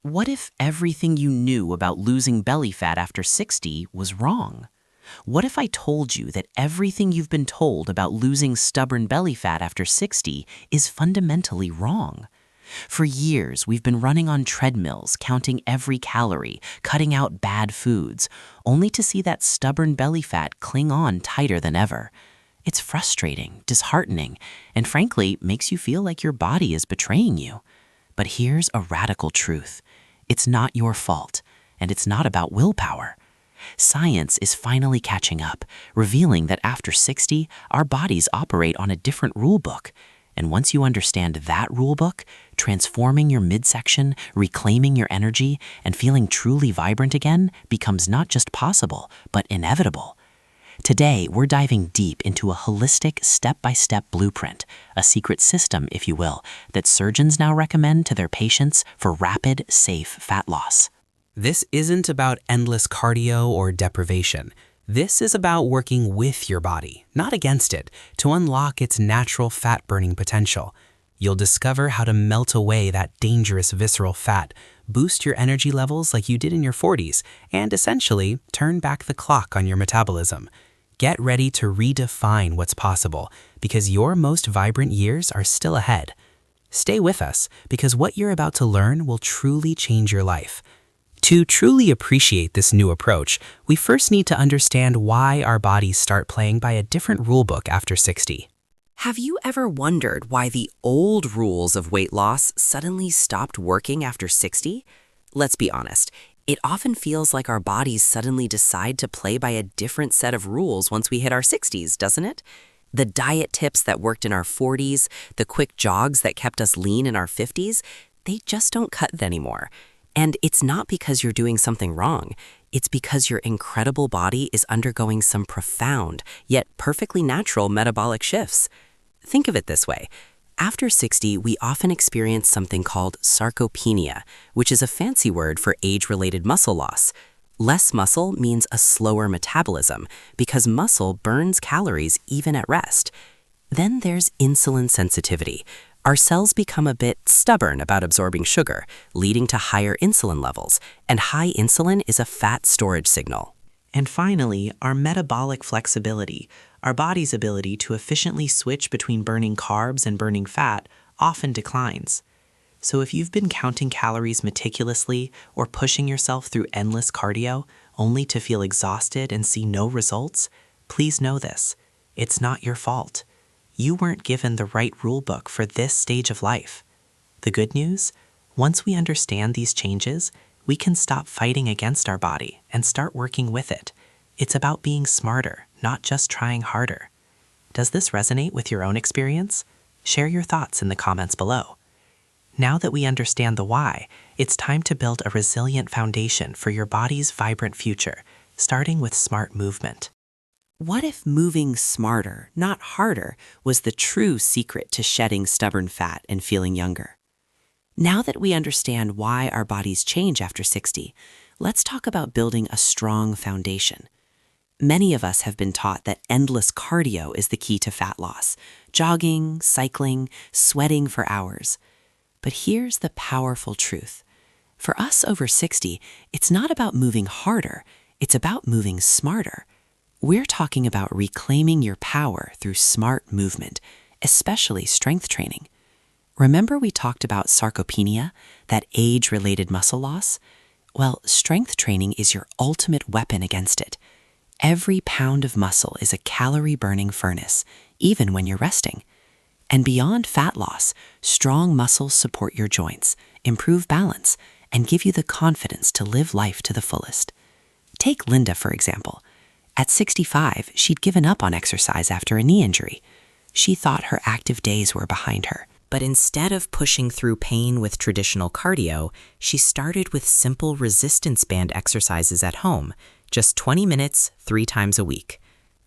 What if everything you knew about losing belly fat after 60 was wrong? What if I told you that everything you've been told about losing stubborn belly fat after 60 is fundamentally wrong? For years, we've been running on treadmills, counting every calorie, cutting out bad foods, only to see that stubborn belly fat cling on tighter than ever. It's frustrating, disheartening, and frankly, makes you feel like your body is betraying you. But here's a radical truth. It's not your fault, and it's not about willpower. Science is finally catching up, revealing that after 60, our bodies operate on a different rule book. And once you understand that rule book, transforming your midsection, reclaiming your energy, and feeling truly vibrant again becomes not just possible, but inevitable. Today, we're diving deep into a holistic, step-by-step blueprint, a secret system, if you will, that surgeons now recommend to their patients for rapid, safe fat loss. This isn't about endless cardio or deprivation. This is about working with your body, not against it, to unlock its natural fat-burning potential. You'll discover how to melt away that dangerous visceral fat, boost your energy levels like you did in your 40s, and essentially turn back the clock on your metabolism. Get ready to redefine what's possible, because your most vibrant years are still ahead. Stay with us, because what you're about to learn will truly change your life. To truly appreciate this new approach, we first need to understand why our bodies start playing by a different rulebook after 60. Have you ever wondered why the old rules of weight loss suddenly stopped working after 60? Let's be honest, it often feels like our bodies suddenly decide to play by a different set of rules once we hit our 60s, doesn't it? The diet tips that worked in our 40s, the quick jogs that kept us lean in our 50s, they just don't cut it anymore. And it's not because you're doing something wrong. It's because your incredible body is undergoing some profound, yet perfectly natural metabolic shifts. Think of it this way. After 60, we often experience something called sarcopenia, which is a fancy word for age-related muscle loss. Less muscle means a slower metabolism, because muscle burns calories even at rest. Then there's insulin sensitivity. Our cells become a bit stubborn about absorbing sugar, leading to higher insulin levels, and high insulin is a fat storage signal. And finally, our metabolic flexibility, our body's ability to efficiently switch between burning carbs and burning fat, often declines. So if you've been counting calories meticulously or pushing yourself through endless cardio only to feel exhausted and see no results, please know this. It's not your fault. You weren't given the right rulebook for this stage of life. The good news? Once we understand these changes, we can stop fighting against our body and start working with it. It's about being smarter, not just trying harder. Does this resonate with your own experience? Share your thoughts in the comments below. Now that we understand the why, it's time to build a resilient foundation for your body's vibrant future, starting with smart movement. What if moving smarter, not harder, was the true secret to shedding stubborn fat and feeling younger? Now that we understand why our bodies change after 60, let's talk about building a strong foundation. Many of us have been taught that endless cardio is the key to fat loss, jogging, cycling, sweating for hours. But here's the powerful truth. For us over 60, it's not about moving harder, it's about moving smarter. We're talking about reclaiming your power through smart movement, especially strength training. Remember we talked about sarcopenia, that age-related muscle loss? Well, strength training is your ultimate weapon against it. Every pound of muscle is a calorie-burning furnace, even when you're resting. And beyond fat loss, strong muscles support your joints, improve balance, and give you the confidence to live life to the fullest. Take Linda, for example. At 65, she'd given up on exercise after a knee injury. She thought her active days were behind her. But instead of pushing through pain with traditional cardio, she started with simple resistance band exercises at home, just 20 minutes, 3 times a week.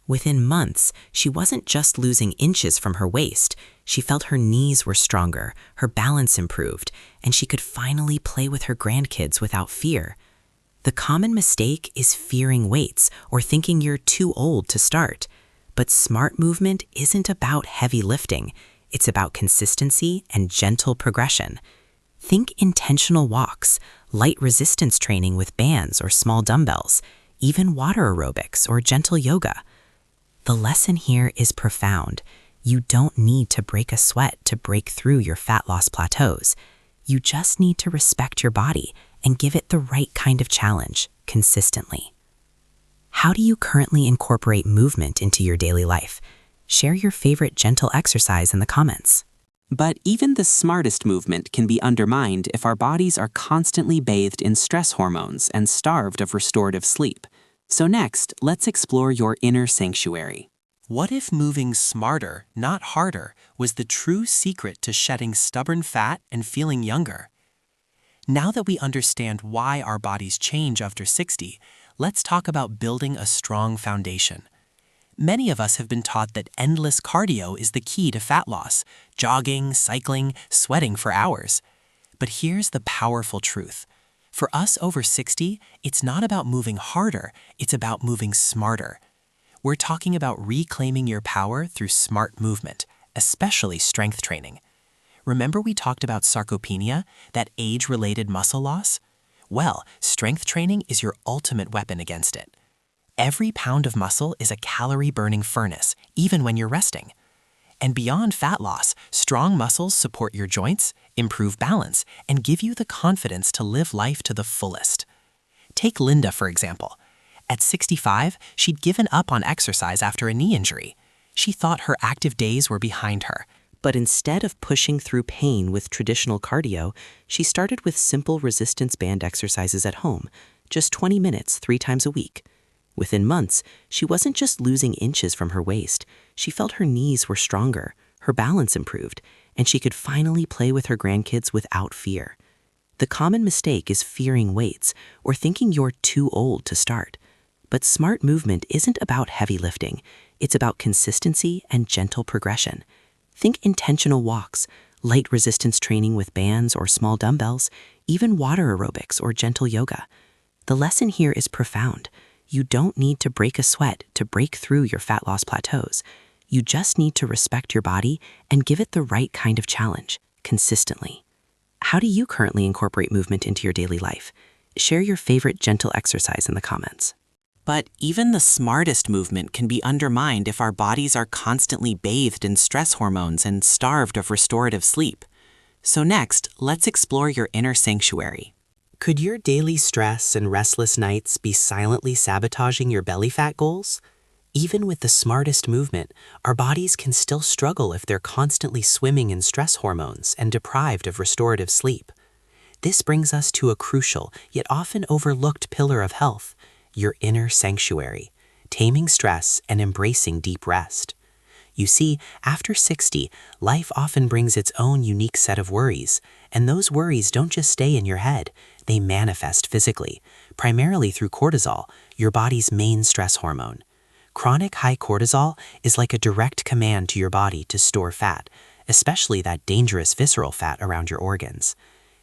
Within months, she wasn't just losing inches from her waist. She felt her knees were stronger, her balance improved, and she could finally play with her grandkids without fear. The common mistake is fearing weights or thinking you're too old to start. But smart movement isn't about heavy lifting. It's about consistency and gentle progression. Think intentional walks, light resistance training with bands or small dumbbells, even water aerobics or gentle yoga. The lesson here is profound. You don't need to break a sweat to break through your fat loss plateaus. You just need to respect your body and give it the right kind of challenge consistently. How do you currently incorporate movement into your daily life? Share your favorite gentle exercise in the comments. But even the smartest movement can be undermined if our bodies are constantly bathed in stress hormones and starved of restorative sleep. So next, let's explore your inner sanctuary. What if moving smarter, not harder, was the true secret to shedding stubborn fat and feeling younger? Now that we understand why our bodies change after 60, let's talk about building a strong foundation. Many of us have been taught that endless cardio is the key to fat loss, jogging, cycling, sweating for hours. But here's the powerful truth. For us over 60, it's not about moving harder, it's about moving smarter. We're talking about reclaiming your power through smart movement, especially strength training. Remember we talked about sarcopenia, that age-related muscle loss? Well, strength training is your ultimate weapon against it. Every pound of muscle is a calorie-burning furnace, even when you're resting. And beyond fat loss, strong muscles support your joints, improve balance, and give you the confidence to live life to the fullest. Take Linda, for example. At 65, she'd given up on exercise after a knee injury. She thought her active days were behind her. But instead of pushing through pain with traditional cardio, she started with simple resistance band exercises at home, just 20 minutes 3 times a week. Within months, she wasn't just losing inches from her waist. She felt her knees were stronger, her balance improved, and she could finally play with her grandkids without fear. The common mistake is fearing weights or thinking you're too old to start. But smart movement isn't about heavy lifting. It's about consistency and gentle progression. Think intentional walks, light resistance training with bands or small dumbbells, even water aerobics or gentle yoga. The lesson here is profound. You don't need to break a sweat to break through your fat loss plateaus. You just need to respect your body and give it the right kind of challenge, consistently. How do you currently incorporate movement into your daily life? Share your favorite gentle exercise in the comments. But even the smartest movement can be undermined if our bodies are constantly bathed in stress hormones and starved of restorative sleep. So next, let's explore your inner sanctuary. Could your daily stress and restless nights be silently sabotaging your belly fat goals? Even with the smartest movement, our bodies can still struggle if they're constantly swimming in stress hormones and deprived of restorative sleep. This brings us to a crucial, yet often overlooked pillar of health, your inner sanctuary, taming stress and embracing deep rest. You see, after 60, life often brings its own unique set of worries, and those worries don't just stay in your head, they manifest physically, primarily through cortisol, your body's main stress hormone. Chronic high cortisol is like a direct command to your body to store fat, especially that dangerous visceral fat around your organs.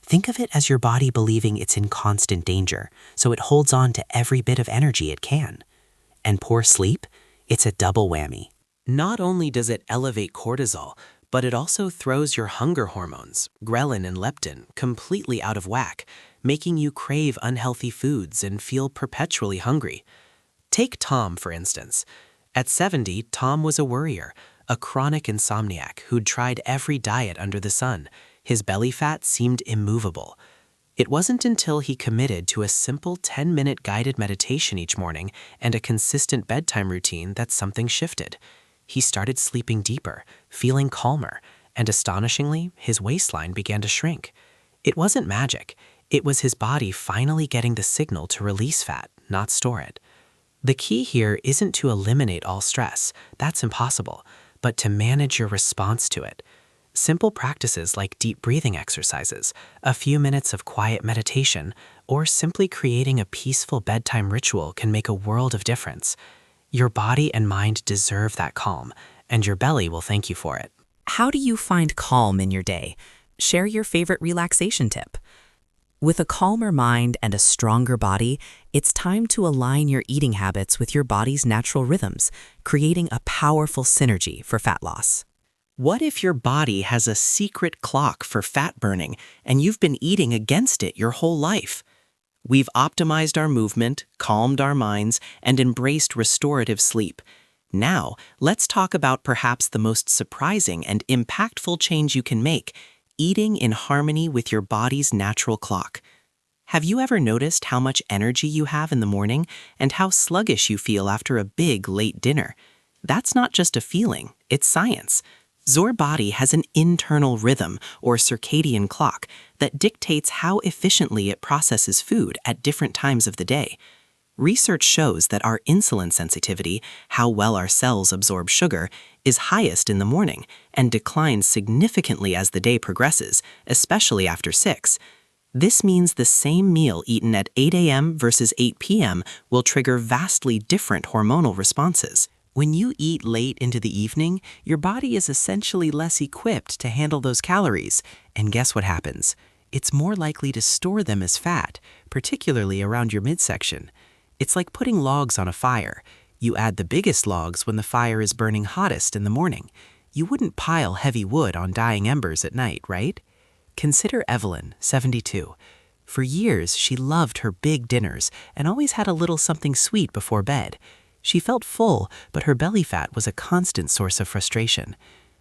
Think of it as your body believing it's in constant danger, so it holds on to every bit of energy it can. And poor sleep? It's a double whammy. Not only does it elevate cortisol, but it also throws your hunger hormones, ghrelin and leptin, completely out of whack, making you crave unhealthy foods and feel perpetually hungry. Take Tom, for instance. At 70, Tom was a worrier, a chronic insomniac who'd tried every diet under the sun. His belly fat seemed immovable. It wasn't until he committed to a simple 10-minute guided meditation each morning and a consistent bedtime routine that something shifted. He started sleeping deeper, feeling calmer, and astonishingly, his waistline began to shrink. It wasn't magic. It was his body finally getting the signal to release fat, not store it. The key here isn't to eliminate all stress, that's impossible, but to manage your response to it. Simple practices like deep breathing exercises, a few minutes of quiet meditation, or simply creating a peaceful bedtime ritual can make a world of difference. Your body and mind deserve that calm, and your belly will thank you for it. How do you find calm in your day? Share your favorite relaxation tip. With a calmer mind and a stronger body, it's time to align your eating habits with your body's natural rhythms, creating a powerful synergy for fat loss. What if your body has a secret clock for fat burning and you've been eating against it your whole life? We've optimized our movement, calmed our minds, and embraced restorative sleep. Now, let's talk about perhaps the most surprising and impactful change you can make: eating in harmony with your body's natural clock. Have you ever noticed how much energy you have in the morning and how sluggish you feel after a big late dinner? That's not just a feeling, it's science. Your body has an internal rhythm, or circadian clock, that dictates how efficiently it processes food at different times of the day. Research shows that our insulin sensitivity, how well our cells absorb sugar, is highest in the morning and declines significantly as the day progresses, especially after 6. This means the same meal eaten at 8 a.m. versus 8 p.m. will trigger vastly different hormonal responses. When you eat late into the evening, your body is essentially less equipped to handle those calories. And guess what happens? It's more likely to store them as fat, particularly around your midsection. It's like putting logs on a fire. You add the biggest logs when the fire is burning hottest in the morning. You wouldn't pile heavy wood on dying embers at night, right? Consider Evelyn, 72. For years, she loved her big dinners and always had a little something sweet before bed. She felt full, but her belly fat was a constant source of frustration.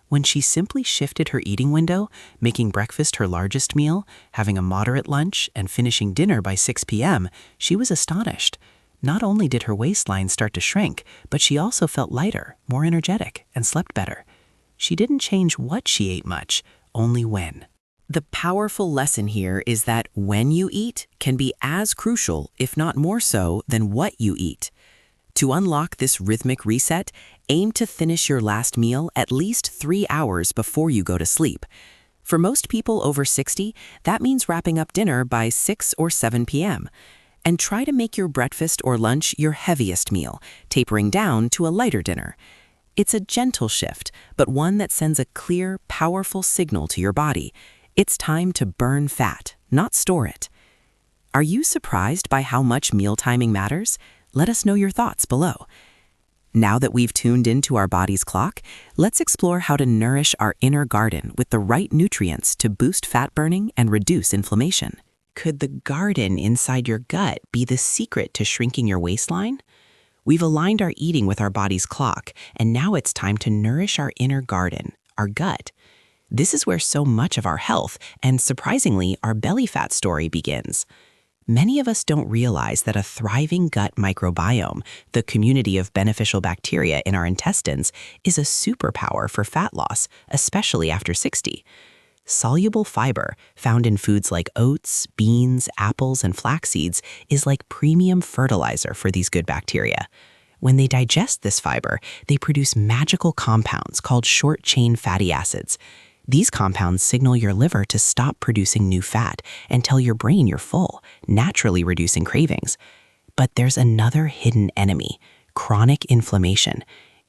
When she simply shifted her eating window, making breakfast her largest meal, having a moderate lunch, and finishing dinner by 6 p.m., she was astonished. Not only did her waistline start to shrink, but she also felt lighter, more energetic, and slept better. She didn't change what she ate much, only when. The powerful lesson here is that when you eat can be as crucial, if not more so, than what you eat. To unlock this rhythmic reset, aim to finish your last meal at least 3 hours before you go to sleep. For most people over 60, that means wrapping up dinner by 6 or 7 p.m. And try to make your breakfast or lunch your heaviest meal, tapering down to a lighter dinner. It's a gentle shift, but one that sends a clear, powerful signal to your body. It's time to burn fat, not store it. Are you surprised by how much meal timing matters? Let us know your thoughts below. Now that we've tuned into our body's clock, let's explore how to nourish our inner garden with the right nutrients to boost fat burning and reduce inflammation. Could the garden inside your gut be the secret to shrinking your waistline? We've aligned our eating with our body's clock, and now it's time to nourish our inner garden, our gut. This is where so much of our health, and surprisingly, our belly fat story begins. Many of us don't realize that a thriving gut microbiome, the community of beneficial bacteria in our intestines, is a superpower for fat loss, especially after 60. Soluble fiber, found in foods like oats, beans, apples, and flax seeds, is like premium fertilizer for these good bacteria. When they digest this fiber, they produce magical compounds called short-chain fatty acids. These compounds signal your liver to stop producing new fat and tell your brain you're full, naturally reducing cravings. But there's another hidden enemy: chronic inflammation.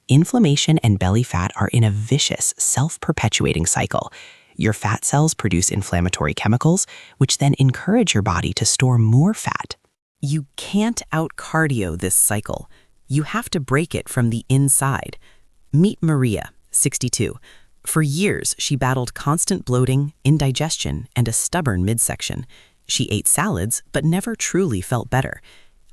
Inflammation and belly fat are in a vicious, self-perpetuating cycle. Your fat cells produce inflammatory chemicals, which then encourage your body to store more fat. You can't out-cardio this cycle. You have to break it from the inside. Meet Maria, 62. For years, she battled constant bloating, indigestion, and a stubborn midsection. She ate salads, but never truly felt better.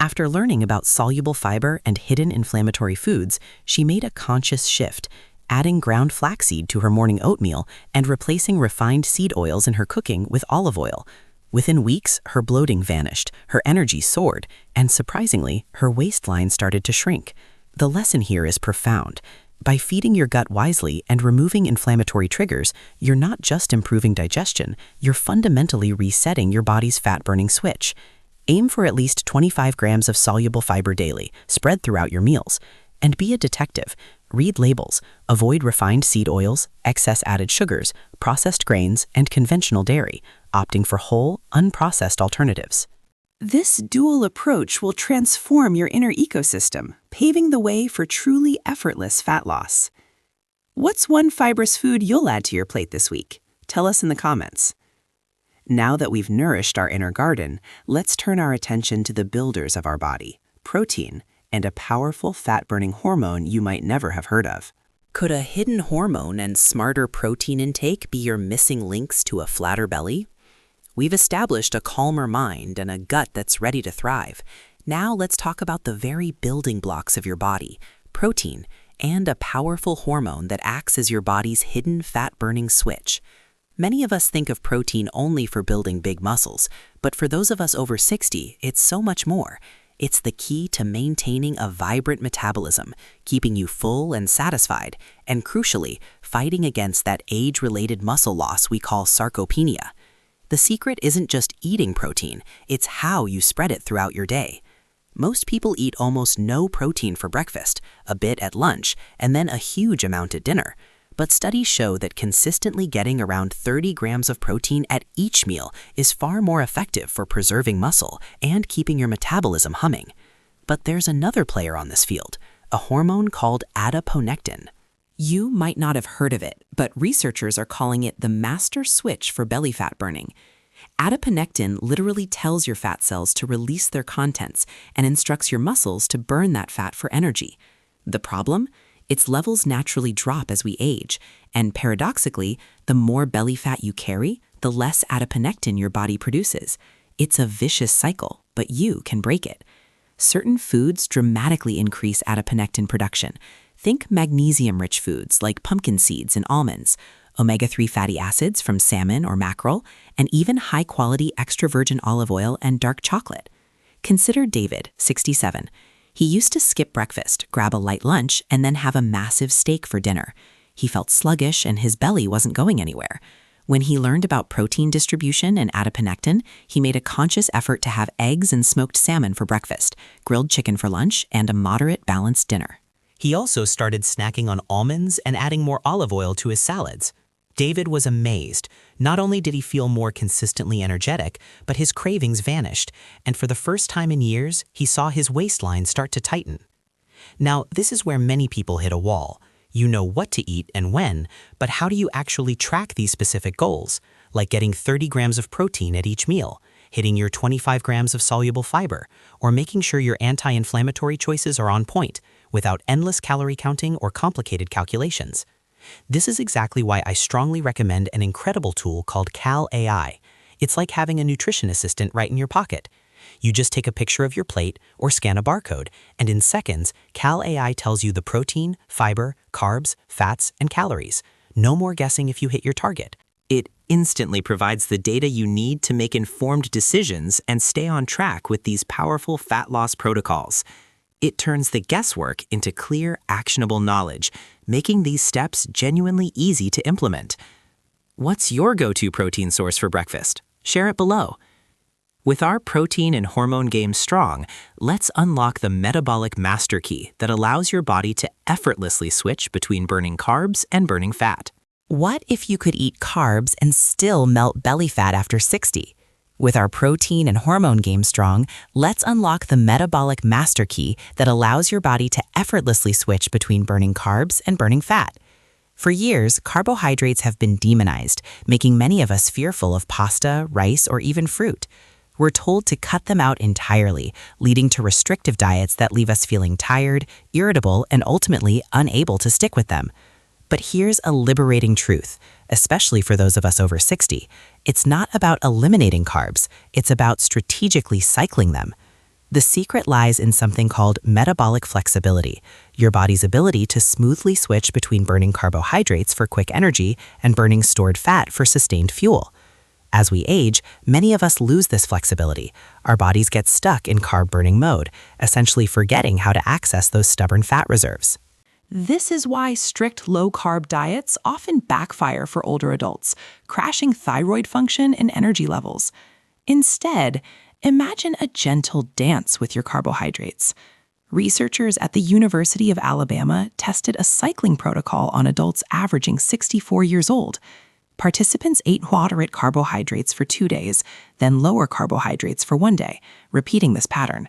After learning about soluble fiber and hidden inflammatory foods, she made a conscious shift, adding ground flaxseed to her morning oatmeal and replacing refined seed oils in her cooking with olive oil. Within weeks, her bloating vanished, her energy soared, and surprisingly, her waistline started to shrink. The lesson here is profound. By feeding your gut wisely and removing inflammatory triggers, you're not just improving digestion, you're fundamentally resetting your body's fat-burning switch. Aim for at least 25 grams of soluble fiber daily, spread throughout your meals. And be a detective. Read labels. Avoid refined seed oils, excess added sugars, processed grains, and conventional dairy, opting for whole, unprocessed alternatives. This dual approach will transform your inner ecosystem, paving the way for truly effortless fat loss. What's one fibrous food you'll add to your plate this week? Tell us in the comments. Now that we've nourished our inner garden, let's turn our attention to the builders of our body: protein, and a powerful fat-burning hormone you might never have heard of. Could a hidden hormone and smarter protein intake be your missing links to a flatter belly? We've established a calmer mind and a gut that's ready to thrive. Now let's talk about the very building blocks of your body, protein, and a powerful hormone that acts as your body's hidden fat-burning switch. Many of us think of protein only for building big muscles, but for those of us over 60, it's so much more. It's the key to maintaining a vibrant metabolism, keeping you full and satisfied, and crucially, fighting against that age-related muscle loss we call sarcopenia. The secret isn't just eating protein, it's how you spread it throughout your day. Most people eat almost no protein for breakfast, a bit at lunch, and then a huge amount at dinner. But studies show that consistently getting around 30 grams of protein at each meal is far more effective for preserving muscle and keeping your metabolism humming. But there's another player on this field, a hormone called adiponectin. You might not have heard of it, but researchers are calling it the master switch for belly fat burning. Adiponectin literally tells your fat cells to release their contents and instructs your muscles to burn that fat for energy. The problem? Its levels naturally drop as we age, and paradoxically, the more belly fat you carry, the less adiponectin your body produces. It's a vicious cycle, but you can break it. Certain foods dramatically increase adiponectin production. Think magnesium-rich foods like pumpkin seeds and almonds, omega-3 fatty acids from salmon or mackerel, and even high-quality extra virgin olive oil and dark chocolate. Consider David, 67. He used to skip breakfast, grab a light lunch, and then have a massive steak for dinner. He felt sluggish and his belly wasn't going anywhere. When he learned about protein distribution and adiponectin, he made a conscious effort to have eggs and smoked salmon for breakfast, grilled chicken for lunch, and a moderate, balanced dinner. He also started snacking on almonds and adding more olive oil to his salads. David was amazed. Not only did he feel more consistently energetic, but his cravings vanished, and for the first time in years, he saw his waistline start to tighten. Now, this is where many people hit a wall. You know what to eat and when, but how do you actually track these specific goals, like getting 30 grams of protein at each meal, hitting your 25 grams of soluble fiber, or making sure your anti-inflammatory choices are on point, without endless calorie counting or complicated calculations? This is exactly why I strongly recommend an incredible tool called Cal AI. It's like having a nutrition assistant right in your pocket. You just take a picture of your plate or scan a barcode, and in seconds, Cal AI tells you the protein, fiber, carbs, fats, and calories. No more guessing if you hit your target. It instantly provides the data you need to make informed decisions and stay on track with these powerful fat loss protocols. It turns the guesswork into clear, actionable knowledge, making these steps genuinely easy to implement. What's your go-to protein source for breakfast? Share it below. With our protein and hormone game strong, let's unlock the metabolic master key that allows your body to effortlessly switch between burning carbs and burning fat. What if you could eat carbs and still melt belly fat after 60? With our protein and hormone game strong, let's unlock the metabolic master key that allows your body to effortlessly switch between burning carbs and burning fat. For years, carbohydrates have been demonized, making many of us fearful of pasta, rice, or even fruit. We're told to cut them out entirely, leading to restrictive diets that leave us feeling tired, irritable, and ultimately unable to stick with them. But here's a liberating truth, especially for those of us over 60. It's not about eliminating carbs, it's about strategically cycling them. The secret lies in something called metabolic flexibility, your body's ability to smoothly switch between burning carbohydrates for quick energy and burning stored fat for sustained fuel. As we age, many of us lose this flexibility. Our bodies get stuck in carb-burning mode, essentially forgetting how to access those stubborn fat reserves. This is why strict low-carb diets often backfire for older adults, crashing thyroid function and energy levels. Instead, imagine a gentle dance with your carbohydrates. Researchers at the University of Alabama tested a cycling protocol on adults averaging 64 years old. Participants ate moderate carbohydrates for 2 days, then lower carbohydrates for 1 day, repeating this pattern.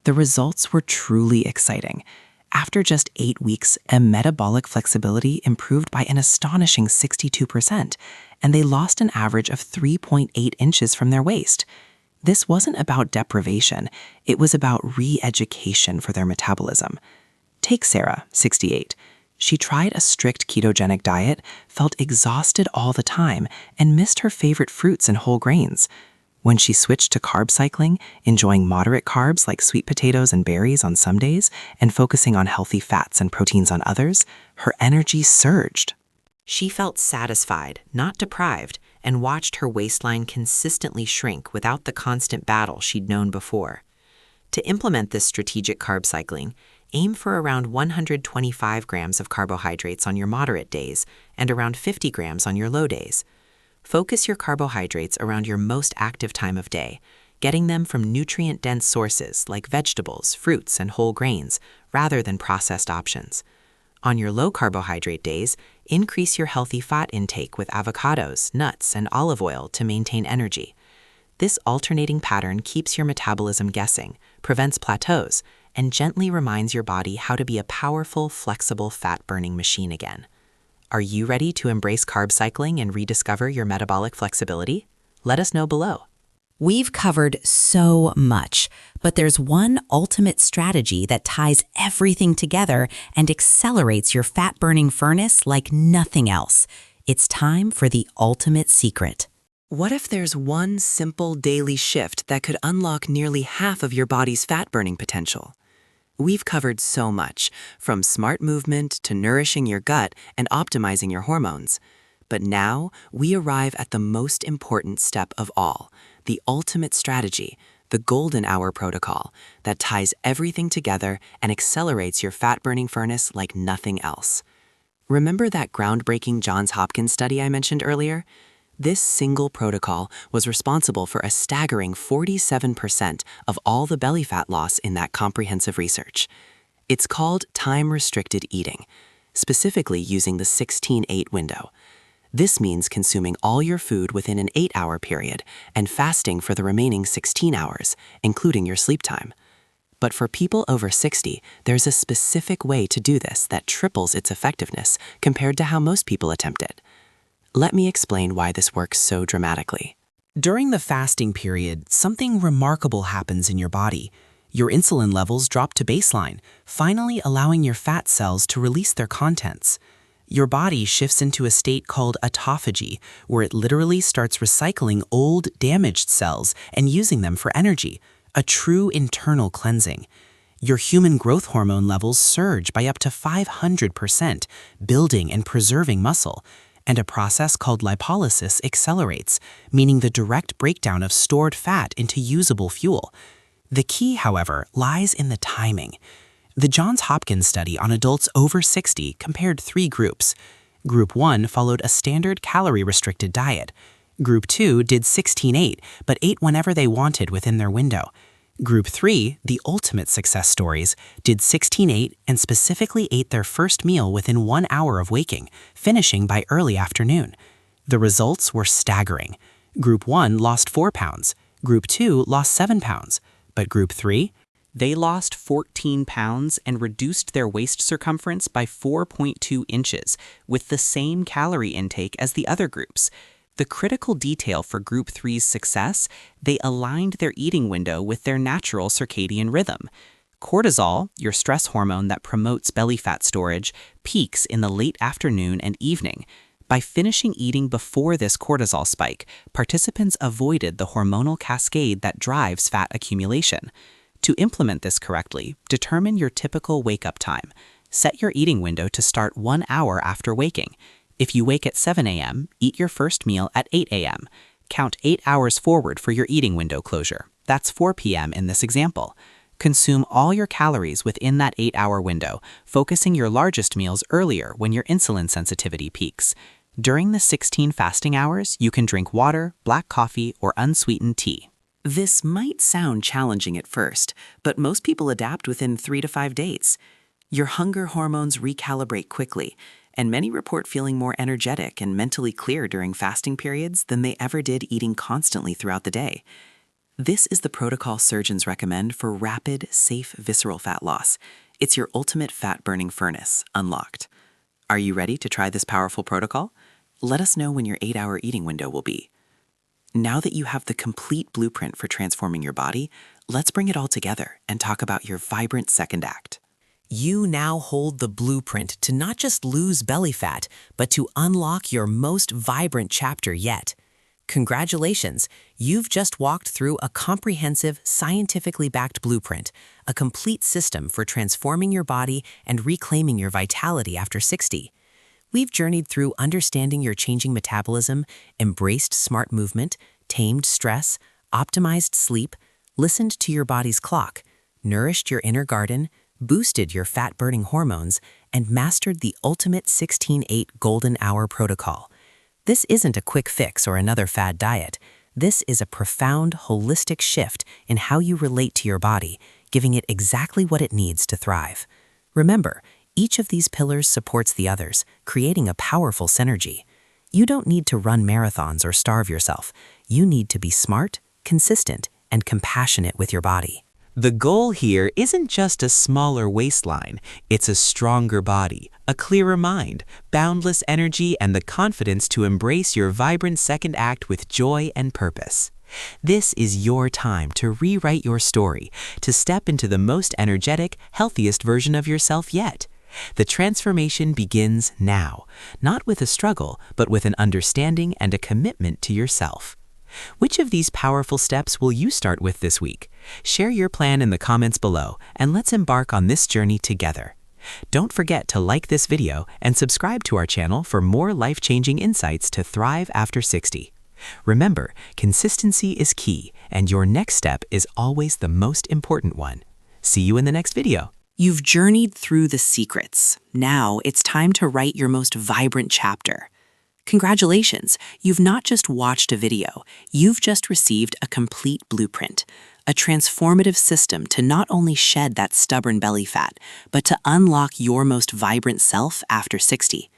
The results were truly exciting. After just 8 weeks, a metabolic flexibility improved by an astonishing 62%, and they lost an average of 3.8 inches from their waist. This wasn't about deprivation, it was about re-education for their metabolism. Take Sarah, 68. She tried a strict ketogenic diet, felt exhausted all the time, and missed her favorite fruits and whole grains. When she switched to carb cycling, enjoying moderate carbs like sweet potatoes and berries on some days, and focusing on healthy fats and proteins on others, her energy surged. She felt satisfied, not deprived, and watched her waistline consistently shrink without the constant battle she'd known before. To implement this strategic carb cycling, aim for around 125 grams of carbohydrates on your moderate days and around 50 grams on your low days. Focus your carbohydrates around your most active time of day, getting them from nutrient-dense sources like vegetables, fruits, and whole grains, rather than processed options. On your low-carbohydrate days, increase your healthy fat intake with avocados, nuts, and olive oil to maintain energy. This alternating pattern keeps your metabolism guessing, prevents plateaus, and gently reminds your body how to be a powerful, flexible fat-burning machine again. Are you ready to embrace carb cycling and rediscover your metabolic flexibility? Let us know below. We've covered so much, but there's one ultimate strategy that ties everything together and accelerates your fat-burning furnace like nothing else. It's time for the ultimate secret. What if there's one simple daily shift that could unlock nearly half of your body's fat-burning potential? We've covered so much, from smart movement to nourishing your gut and optimizing your hormones. But now we arrive at the most important step of all, the ultimate strategy, the golden hour protocol that ties everything together and accelerates your fat-burning furnace like nothing else. Remember that groundbreaking Johns Hopkins study I mentioned earlier? This single protocol was responsible for a staggering 47% of all the belly fat loss in that comprehensive research. It's called time-restricted eating, specifically using the 16-8 window. This means consuming all your food within an 8-hour period and fasting for the remaining 16 hours, including your sleep time. But for people over 60, there's a specific way to do this that triples its effectiveness compared to how most people attempt it. Let me explain why this works so dramatically. During the fasting period, something remarkable happens in your body. Your insulin levels drop to baseline, finally allowing your fat cells to release their contents. Your body shifts into a state called autophagy, where it literally starts recycling old, damaged cells and using them for energy, a true internal cleansing. Your human growth hormone levels surge by up to 500%, building and preserving muscle. And a process called lipolysis accelerates, meaning the direct breakdown of stored fat into usable fuel. The key, however, lies in the timing. The Johns Hopkins study on adults over 60 compared 3 groups. Group 1 followed a standard calorie-restricted diet. Group 2 did 16-8, but ate whenever they wanted within their window. Group 3, the ultimate success stories, did 16-8 and specifically ate their first meal within 1 hour of waking, finishing by early afternoon. The results were staggering. Group 1 lost 4 pounds, Group 2 lost 7 pounds, but Group 3? They lost 14 pounds and reduced their waist circumference by 4.2 inches with the same calorie intake as the other groups. The critical detail for Group 3's success, they aligned their eating window with their natural circadian rhythm. Cortisol, your stress hormone that promotes belly fat storage, peaks in the late afternoon and evening. By finishing eating before this cortisol spike, participants avoided the hormonal cascade that drives fat accumulation. To implement this correctly, determine your typical wake-up time. Set your eating window to start 1 hour after waking. If you wake at 7 a.m., eat your first meal at 8 a.m. Count 8 hours forward for your eating window closure. That's 4 p.m. in this example. Consume all your calories within that 8-hour window, focusing your largest meals earlier when your insulin sensitivity peaks. During the 16 fasting hours, you can drink water, black coffee, or unsweetened tea. This might sound challenging at first, but most people adapt within 3 to 5 days. Your hunger hormones recalibrate quickly, and many report feeling more energetic and mentally clear during fasting periods than they ever did eating constantly throughout the day. This is the protocol surgeons recommend for rapid, safe visceral fat loss. It's your ultimate fat-burning furnace, unlocked. Are you ready to try this powerful protocol? Let us know when your 8-hour eating window will be. Now that you have the complete blueprint for transforming your body, let's bring it all together and talk about your vibrant second act. You now hold the blueprint to not just lose belly fat, but to unlock your most vibrant chapter yet. Congratulations, you've just walked through a comprehensive, scientifically backed blueprint, a complete system for transforming your body and reclaiming your vitality after 60. We've journeyed through understanding your changing metabolism, embraced smart movement, tamed stress, optimized sleep, listened to your body's clock, nourished your inner garden, boosted your fat-burning hormones, and mastered the ultimate 16-8 golden hour protocol. This isn't a quick fix or another fad diet. This is a profound, holistic shift in how you relate to your body, giving it exactly what it needs to thrive. Remember, each of these pillars supports the others, creating a powerful synergy. You don't need to run marathons or starve yourself. You need to be smart, consistent, and compassionate with your body. The goal here isn't just a smaller waistline, it's a stronger body, a clearer mind, boundless energy, and the confidence to embrace your vibrant second act with joy and purpose. This is your time to rewrite your story, to step into the most energetic, healthiest version of yourself yet. The transformation begins now, not with a struggle, but with an understanding and a commitment to yourself. Which of these powerful steps will you start with this week? Share your plan in the comments below, and let's embark on this journey together. Don't forget to like this video and subscribe to our channel for more life-changing insights to thrive after 60. Remember, consistency is key, and your next step is always the most important one. See you in the next video. You've journeyed through the secrets. Now it's time to write your most vibrant chapter. Congratulations, you've not just watched a video, you've just received a complete blueprint, a transformative system to not only shed that stubborn belly fat, but to unlock your most vibrant self after 60.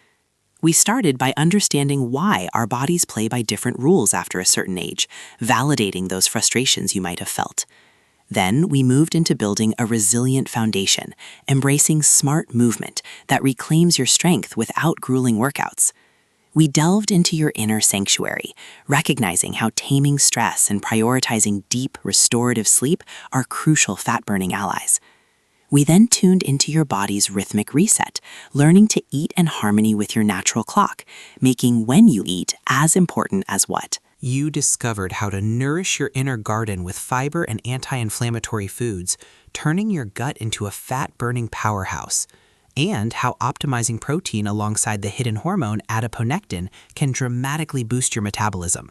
We started by understanding why our bodies play by different rules after a certain age, validating those frustrations you might have felt. Then we moved into building a resilient foundation, embracing smart movement that reclaims your strength without grueling workouts. We delved into your inner sanctuary, recognizing how taming stress and prioritizing deep, restorative sleep are crucial fat-burning allies. We then tuned into your body's rhythmic reset, learning to eat in harmony with your natural clock, making when you eat as important as what. You discovered how to nourish your inner garden with fiber and anti-inflammatory foods, turning your gut into a fat-burning powerhouse, and how optimizing protein alongside the hidden hormone adiponectin can dramatically boost your metabolism.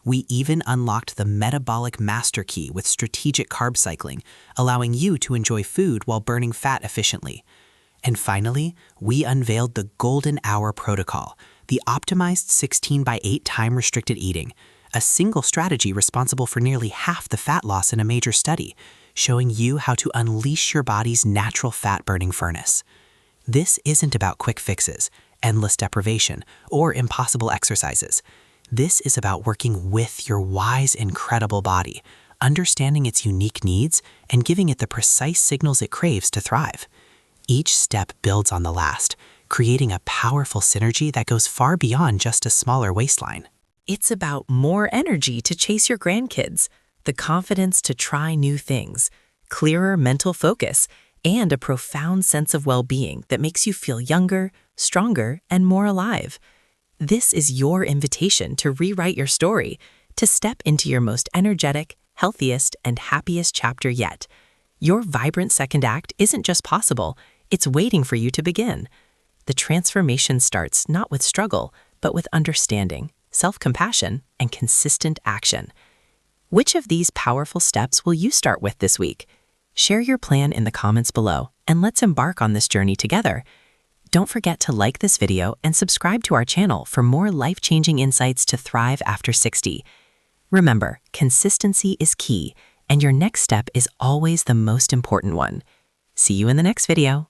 We even unlocked the metabolic master key with strategic carb cycling, allowing you to enjoy food while burning fat efficiently. And finally, we unveiled the golden hour protocol, the optimized 16/8 time-restricted eating, a single strategy responsible for nearly half the fat loss in a major study, showing you how to unleash your body's natural fat-burning furnace. This isn't about quick fixes, endless deprivation, or impossible exercises. This is about working with your wise, incredible body, understanding its unique needs, and giving it the precise signals it craves to thrive. Each step builds on the last, creating a powerful synergy that goes far beyond just a smaller waistline. It's about more energy to chase your grandkids, the confidence to try new things, clearer mental focus, and a profound sense of well-being that makes you feel younger, stronger, and more alive. This is your invitation to rewrite your story, to step into your most energetic, healthiest, and happiest chapter yet. Your vibrant second act isn't just possible, it's waiting for you to begin. The transformation starts not with struggle, but with understanding, self-compassion, and consistent action. Which of these powerful steps will you start with this week? Share your plan in the comments below, and let's embark on this journey together. Don't forget to like this video and subscribe to our channel for more life-changing insights to thrive after 60. Remember, consistency is key, and your next step is always the most important one. See you in the next video.